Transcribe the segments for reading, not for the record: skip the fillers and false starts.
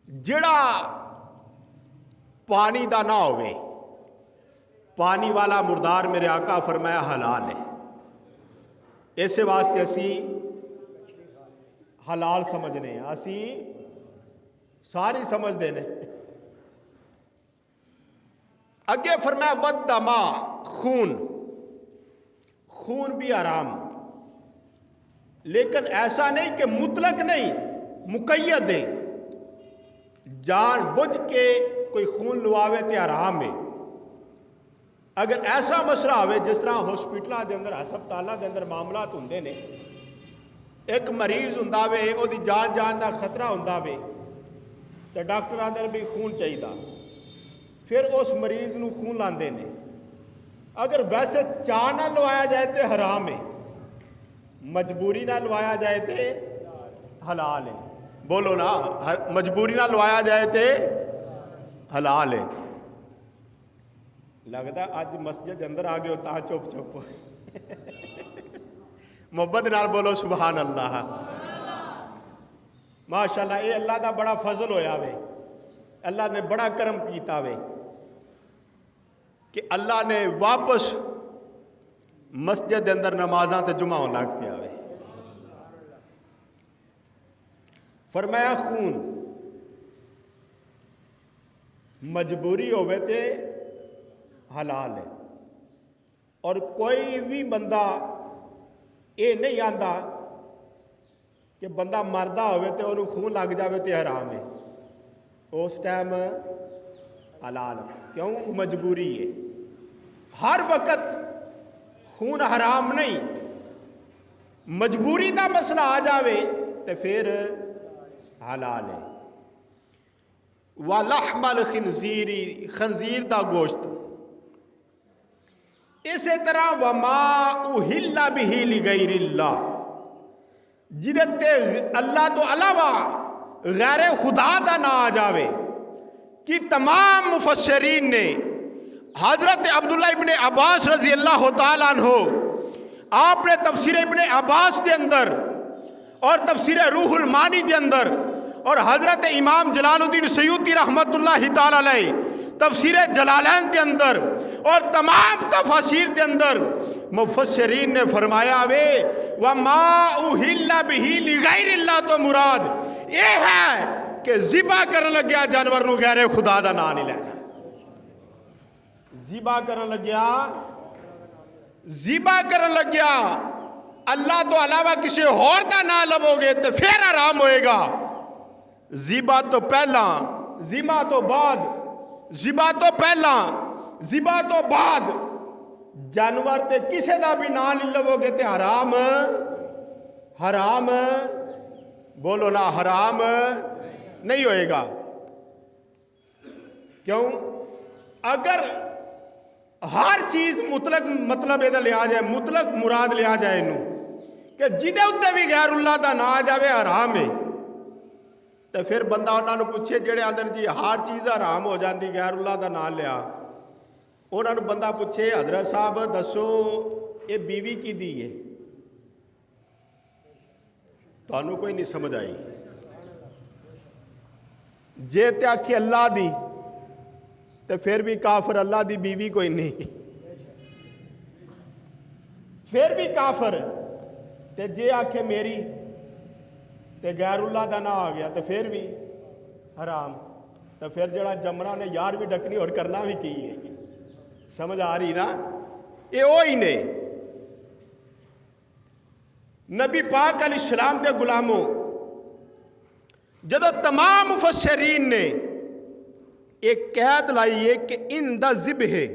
جڑا پانی دا نہ ہوئے، پانی والا مردار میرے آقا فرمایا حلال ہے. اس واسطے اسی حلال سمجھنے ہیں، اسی ساری سمجھ دینے. اگے فرمایا ودما، خون، خون بھی حرام، لیکن ایسا نہیں کہ مطلق نہیں، مقید ہے. جان بوجھ کے کوئی خون لواوے تے حرام ہے. اگر ایسا مسئلہ ہوئے جس طرح ہاسپٹلوں دے اندر ہسپتالوں دے اندر معاملات ہوندے نے، ایک مریض ہوندا وے او دی جان دا خطرہ ہوندا وے تے ڈاکٹر آندے بھی خون چاہیدا، پھر اس مریض نو خون لاندے نے. اگر ویسے چاہ نہ لوایا جائے تے حرام ہے، مجبوری نہ لوایا جائے تے حلال ہے. بولو نا، مجبوری نہ لوایا جائے تے حلال ہے. لگتا اج مسجد اندر آ گئے ہو تا چپ چپ محبت نال بولو سبحان اللہ. ماشاءاللہ یہ اللہ دا بڑا فضل ہویا وے، اللہ نے بڑا کرم کیتا وے کہ اللہ نے واپس مسجد دے اندر نمازاں تے جمعہ لگ پیا وے. فرمایا خون مجبوری ہوئے تے حلال ہے. اور کوئی بھی بندہ یہ نہیں آندا کہ بندہ مردہ ہوئے تے انہوں خون لگ جاوے تے حرام ہے، اس ٹائم حلال. کیوں؟ مجبوری ہے. ہر وقت خون حرام نہیں، مجبوری دا مسئلہ آ جاوے تے پھر حلال ہے. وَلَحْمَ الْخِنْزِيرِ، خنزیر دا گوشت. اسی طرح وَمَا أُحِلَّ بِهِ لِغَيْرِ اللَّهِ، جدت اللہ تو علاوہ غیر خدا دا نہ آ جاوے. کہ تمام مفسرین نے حضرت عبداللہ ابن عباس رضی اللہ تعالیٰ عنہ، آپ نے تفسیر ابن عباس کے اندر اور تفسیر روح المانی کے اندر، اور حضرت امام جلال الدین سیوطی رحمت اللہ تعالیٰ علیہ تفسیر جلالین کے اندر اور تمام تفاسیر کے اندر مفسرین نے فرمایا وے وَمَا أُحِلَّ بِهِ لِغَيْرِ اللَّهِ، تو مراد یہ ہے کہ ذبح کرن لگیا جانور نو غیر خدا دا نام نہیں لینا. ذبح کرن لگیا اللہ تو علاوہ کسی اور دا نام لو گے تو پھر حرام ہوئے گا. ذبح تو پہلا، ذبح تو بعد، ذبح تو پہلا، ذبح تو بعد، جانور تے کسے دا بھی نام نہیں لو گے تے حرام. حرام بولو نا، حرام نہیں ہوئے گا. کیوں؟ اگر ہر چیز مطلق مطلب یہ لیا جائے، مطلق مراد لیا جائے انہوں کہ جدے اتنے بھی غیر اللہ دا نہ آ جاوے حرام ہے، تو پھر بندہ انہوں نے پوچھے جڑے آندر جی ہر چیز حرام ہو جاندی غیر اللہ دا نام لیا، انہوں نے بندہ پوچھے حضرت صاحب دسو یہ بیوی کی دی ہے؟ تو انہوں کوئی نہیں سمجھ آئی. جے تے آکھی اللہ دی تو پھر بھی کافر، اللہ دی بیوی کوئی نہیں، پھر بھی کافر. تے جے آکھے میری تے غیر اللہ دا نہ آ گیا تو پھر بھی حرام. تو پھر جڑا جمرہ نے یار بھی ڈکنی اور کرنا بھی کی ہے. سمجھ آ رہی نا؟ یہ وہی نے نبی پاک علیہ السلام دے غلاموں جدو تمام مفسرین نے ایک قید لائی ہے کہ ان دا ذبح ہے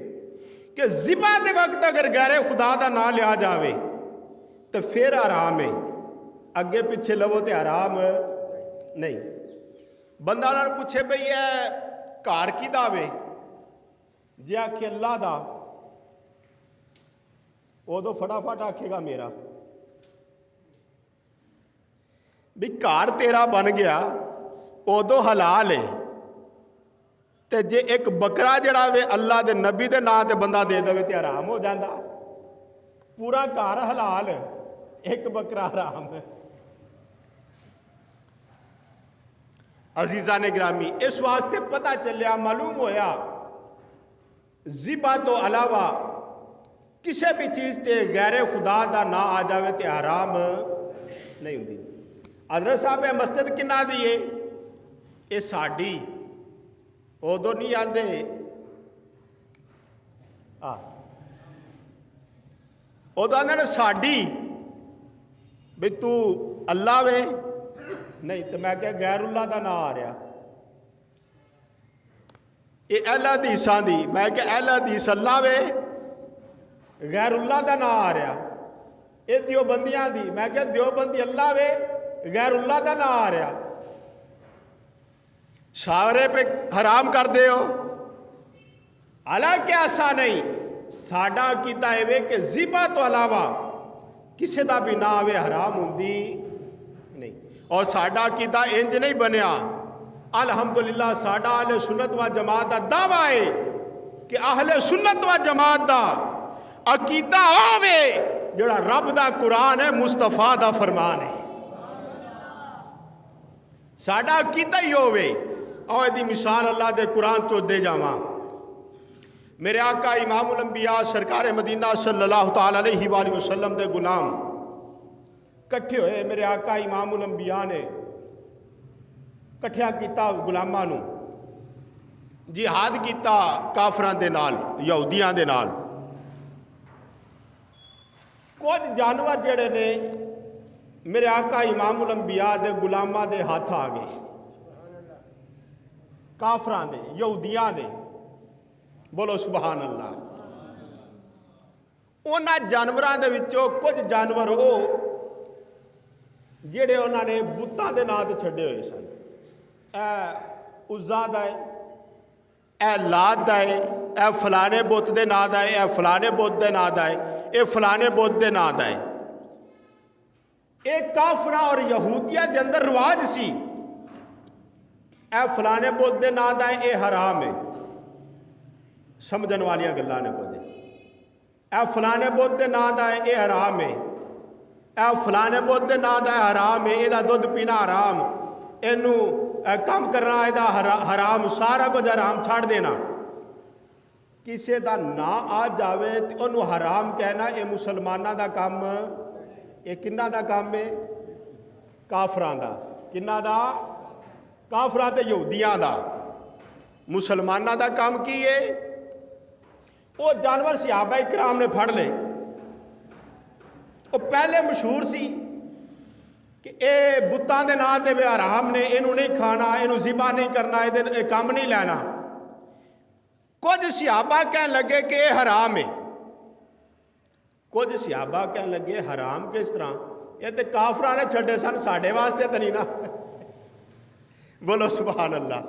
کہ ذبح دے وقت اگر غیر خدا دا نام لیا جاوے تو پھر حرام ہے، اگے پیچھے لو تے حرام نہیں. بندہ انہوں نے پوچھے بھئی ہے کار کی دعوے جی آکھے اللہ دا، وہ تو فٹافٹ آکھے گا میرا. بھی کار تیرا بن گیا وہ تو حلال ہے، تے جے ایک بکرا جڑا وے اللہ دے نبی دے نام تے بندہ دے دے تے حرام ہو جاندہ. پورا کار حلال ہے، ایک بکرا حرام ہے. عزیزان گرامی اس واسطے پتہ چلیا معلوم ہویا ذبح تو علاوہ کسی بھی چیز تے غیر خدا دا نہ آ جاوے تے حرام نہیں ہوندی. حضرت صاحب مسجد کنا دیے یہ ساڈی ادو نہیں آندے ادو آندے نے ساڈی بھی تو اللہ وے نہیں تو میں کہ غیر اللہ دا نہ آ رہا یہ اہل حدیثاں دی میں کہ اہل حدیث اللہ وے غیر اللہ دا نہ آ رہا یہ دیوبندیاں دی میں کہ دیوبندی اللہ وے غیر اللہ دا نہ آ رہا سارے پہ حرام کر دے ہو حالانکہ ایسا نہیں ساڈا عقیدہ ہے کہ ذبح تو علاوہ کسی دا بھی نہ آوے حرام ہوندی نہیں اور ساڈا عقیدہ انج نہیں بنیا. الحمدللہ ساڈا اہل سنت و جماعت دا دعویٰ ہے کہ اہل سنت و جماعت دا عقیدہ ہوے جڑا رب دا قرآن ہے مصطفیٰ دا فرمان ہے ساڈا عقیدہ ہی ہوے. اور دی مثال اللہ دے قرآن تو دے جاواں. میرے آقا امام الانبیاء سرکار مدینہ صلی اللہ تعالی علیہ وآلہ وسلم دے غلام کٹھے ہوئے. میرے آقا امام الانبیاء نے کٹھیا کیتا غلاماں نو جہاد کیتا کافراں دے نال یہودیاں دے نال. کچھ جانور جڑے نے میرے آقا امام الانبیاء دے غلاماں دے ہاتھ آ گئے کافراں دے یہودیاں دے. بولو سبحان اللہ. انہاں جانوراں دے وچوں کچھ جانور او جڑے انہاں نے بتاں دے نام تے چھڈے ہوئے سن. اے عزا دا ہے اے لات دا ہے اے فلانے بت دے نام دا ہے اے فلانے بت دے نام دا ہے اے فلانے بت دے نام دا ہے. اے کافراں اور یہودیاں دے اندر رواج سی اے فلانے بت دے نام دا ہے اے حرام ہے. سمجھن والیاں گلاں نے کچھ اے فلانے بت دے نام دا ہے اے حرام ہے اے فلانے بت دے نام دا ہے حرام ہے ادا دودھ پینا حرام اینو کام کرنا ادا حرام سارا کچھ حرام چھاڑ دینا. کسے دا نہ آ جاوے تو انہوں حرام کہنا اے مسلمانہ دا کام اے کنہ دا کام ہے کافران دا کنہ دا کافران تے یہودیاں دا. مسلمانہ دا کام کی ہے وہ جانور صحابہ کرام نے پھڑ لے. وہ پہلے مشہور سی کہ اے بتان دے نام تے بے حرام نے انہوں نہیں کھانا انہوں ذبح نہیں کرنا اے کام نہیں لینا. کچھ صحابہ کہنے لگے کہ اے حرام ہے. کچھ صحابہ کہنے لگے حرام کس طرح یہ تے کافراں نے چھڈے سن ساڈے واسطے تے نہیں نا. بولو سبحان اللہ.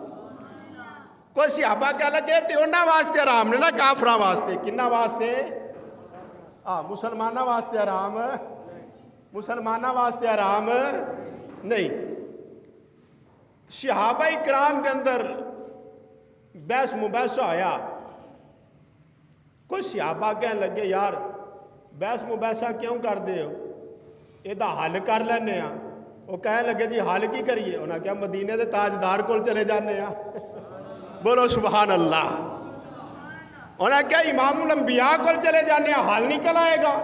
کوئی صحابہ کہہ لگے تے انہاں واسطے حرام نے نا کافراں واسطے کنہ واسطے مسلمانہ واسطے حرام مسلمانہ واسطے حرام نہیں. صحابہ کرام دے اندر بحث مباحثہ آیا. کوئی صحابہ کہنے لگے یار بحث مباحثہ کیوں کر دے ہو یہ حل کر لینے ہاں. وہ کہنے لگے جی حل کی کریے انہاں کہا مدینے دے تاجدار کول چلے جانے ہاں. بولو سبحان اللہ. انہاں کہا امام الانبیاء کول چلے جانے ہاں حل نکل آئے گا.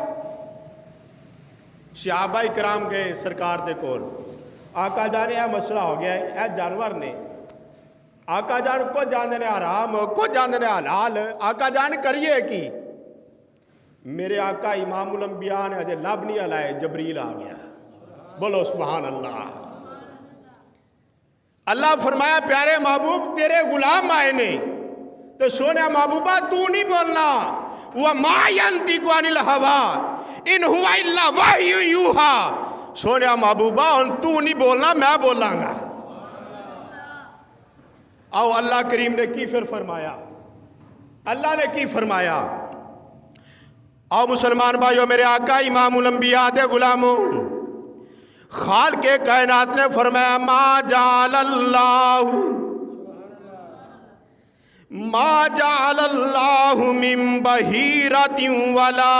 صحابہ کرام گئے سرکار دے کول آقا جانے یہ مسئلہ ہو گیا ہے اے جانور نے. آقا جان کو جانے نے حرام کو جانے نے حلال. آقا جان کریے کی میرے آقا امام الانبیاء نے اجے لب نہیں ہلائے جبریل آ گیا. بولو سبحان اللہ. اللہ فرمایا پیارے محبوب تیرے غلام آئے نے تو سونے محبوبہ تو نہیں بولنا وَمَا يَنْطِقُ عَنِ الْهَوَىٰ إِنْ هُوَ إِلَّا وَحْيٌ يُوحَىٰ. سونے محبوبہ تو نہیں بولنا میں بولاں گا. آؤ اللہ کریم نے کی پھر فرمایا اللہ نے کی فرمایا. آؤ مسلمان بھائیو میرے آقا امام الانبیاء دے غلاموں خالق کائنات نے فرمایا ما جعل اللہ من بحیرۃ ولا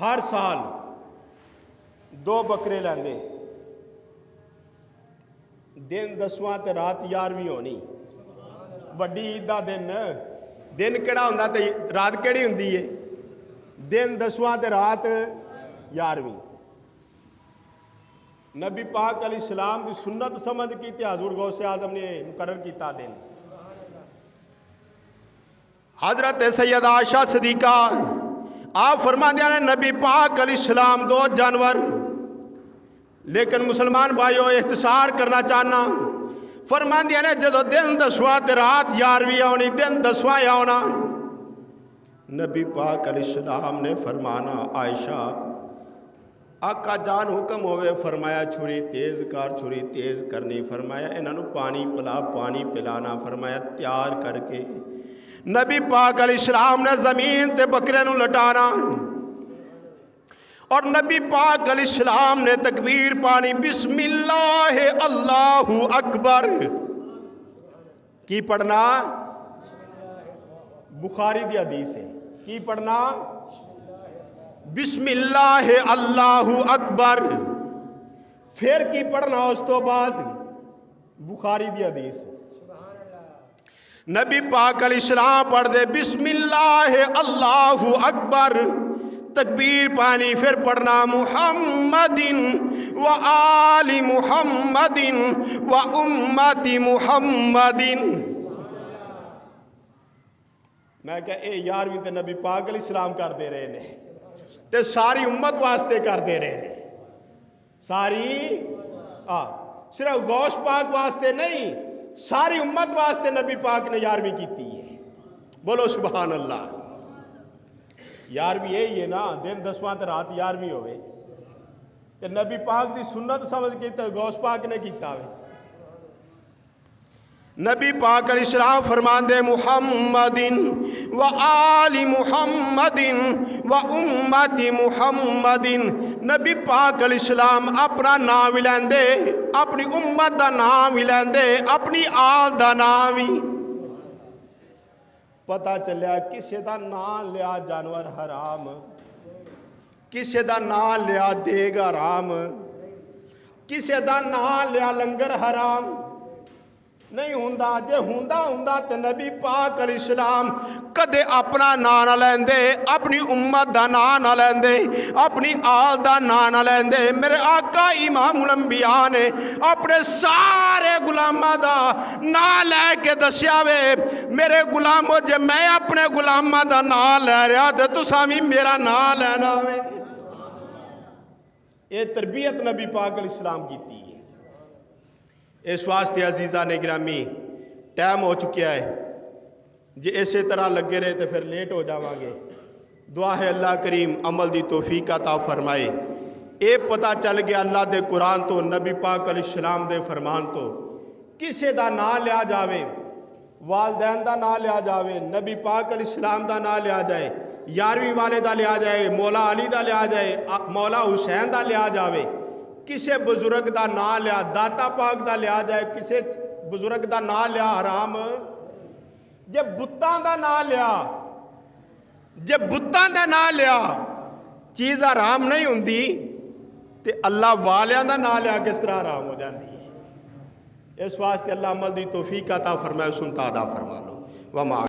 ہر سال 2 بکرے لیندے، دن 10واں تے رات 11ویں ہونی، وڈی عید دا دن کیڑا ہوندا تے رات کیڑی ہوندی ہے؟ دن 10واں تے رات 11ویں۔ نبی پاک علیہ السلام کی سنت سمجھ کی تے حضور غوث اعظم نے مقرر کیتا دن۔ حضرت سیدہ عائشہ صدیقہ آپ فرماندے ہیں نبی پاک علیہ السلام 2 جانور، لیکن مسلمان بھائیو اختصار کرنا چاہنا، فرماندے ہیں جدو دن 10واں تے رات 11ویں آنی، دن 10واں آنا، نبی پاک علیہ السلام نے فرمانا عائشہ آقا جان حکم ہوئے، فرمایا چھری تیز کر، چھری تیز کرنی، فرمایا انہوں پانی پلا، پانی پلانا، فرمایا تیار کر کے نبی پاک علیہ السلام نے زمین تے بکرے نو لٹانا، اور نبی پاک علیہ السلام نے تکبیر پانی، بسم اللہ اللہ اکبر کی پڑھنا، بخاری دی حدیث ہے، کی پڑھنا بسم اللہ اللہ اکبر، پھر کی پڑھنا اس تو بعد بخاری دی حدیث ہے۔ نبی پاک علیہ السلام پڑھ دے بسم اللہ اللہ اکبر، تکبیر پانی، پھر پڑھنا محمد و آل محمد و امت محمد۔ میں کہا اے 11ویں تے نبی پاک علیہ السلام کر دے رہے نے تے ساری امت واسطے کر دے رہے نے، ساری صرف غوث پاک واسطے نہیں، ساری امت واسطے نبی پاک نے 11ویں کیتی ہے، بولو سبحان اللہ۔ 11ویں یہی ہے نا، دن 10واں تے رات 11ویں ہوئے تے نبی پاک دی سنت سمجھ کے تے غوث پاک نے کیتا ہوئے۔ نبی پاک علیہ السلام فرماندے محمد و آل محمد و امت محمد، نبی پاک علیہ السلام اپنا نام بھی لیندے، اپنی امت دا نام بھی لیندے، اپنی آل دا نام بھی۔ پتہ چلیا کسے دا نام لیا جانور حرام، کسے دا نام لیا دیگ حرام، کسے دا نام لیا لنگر حرام نہیں ہوندا، جے ہوندا تے نبی پاک علیہ السلام کدے اپنا نام نہ لیندے، اپنی امت دا نام نہ لیندے، اپنی آل دا نام نہ لیندے۔ میرے آقا امام الانبیاء نے اپنے سارے غلاماں دا نام لے کے دسیا وے، میرے غلامو جے میں اپنے غلاماں دا نام لے رہا تے تساں وی میرا نام لینا وے۔ یہ تربیت نبی پاک علیہ السلام کیتی ہے۔ اس واسطے عزیزان گرامی ٹائم ہو چکیا ہے، جے اسی طرح لگے رہے تو پھر لیٹ ہو جاواں گے۔ دعا ہے اللہ کریم عمل دی توفیق عطا فرمائے۔ اے پتہ چل گیا اللہ دے قرآن تو، نبی پاک علیہ السلام دے فرمان تو کسے دا نام لیا جاوے، والدین دا نام لیا جاوے، نبی پاک علیہ السلام دا نام لیا جائے، 11ویں والے دا لیا جائے، مولا علی دا لیا جائے، مولا حسین دا لیا جاوے، کسے بزرگ دا نام لیا، داتا پاک دا لیا جائے، کسے بزرگ دا نام لیا حرام۔ جب بتاں دا نام لیا، جب بتاں دا نام لیا چیز حرام نہیں ہوندی تے اللہ والیاں دا نام لیا کس طرح حرام ہو جاندی ہے۔ اس واسطے اللہ عمل دی توفیق عطا فرمائے، سنتا ادا فرما لو۔ وما